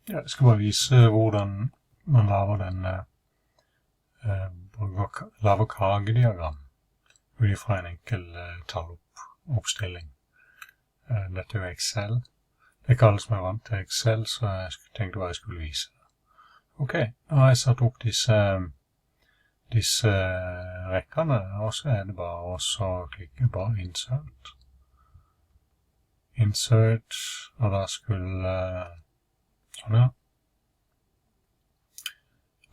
Jeg skal bare vise hvordan man laver kagediagram ut fra en enkel talloppstilling. Dette er jo Excel. Det er ikke alle som er vant til Excel, så jeg tenkte hva jeg skulle vise. Ok, nå har jeg satt opp disse rekkene, og så er det bare å klikke på Insert. Insert, og da skulle sånn her.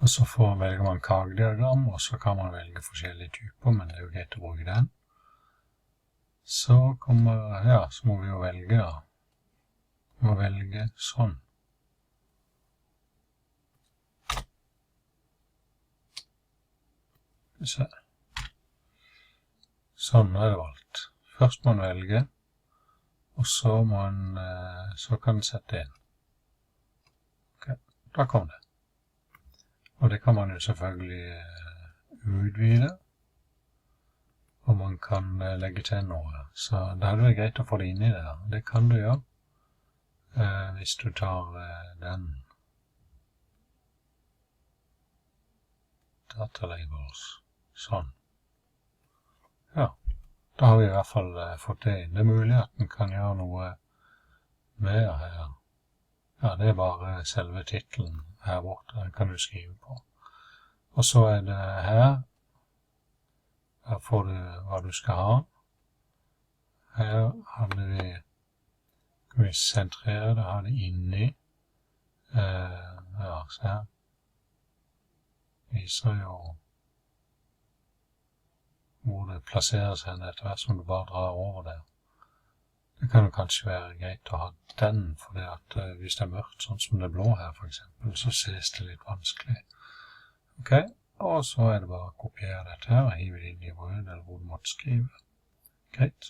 Og så velger man kagediagram, og så kan man velge forskjellige typer, men det er jo greit å bruke den. Så må vi jo velge da. Vi må velge sånn. Sånn er det valgt. Først må man velge, og så kan den sette inn. Ok, da kom det. Og det kan man jo selvfølgelig utvide, og man kan legge til noe. Så da er det greit å få det inn i det her. Det kan du gjøre hvis du tar den Data Labels. Sånn. Ja, da har vi i hvert fall fått det inn. Det er mulig at den kan gjøre noe mer her. Ja, det er bare selve titelen her borte, den kan du skrive på. Og så er det her. Her får du hva du skal ha. Her hadde kan vi sentrere det, ha det inni. Ja, se her. Viser jo hvor det plasserer seg etter hvert som du bare drar over der. Det kan jo kanskje være greit å ha den, for det at hvis det er mørkt, sånn som det blå her for eksempel, så ses det litt vanskelig. Ok, og så er det bare å kopiere dette her og hive det inn i Word eller hvor du måtte skrive. Greit.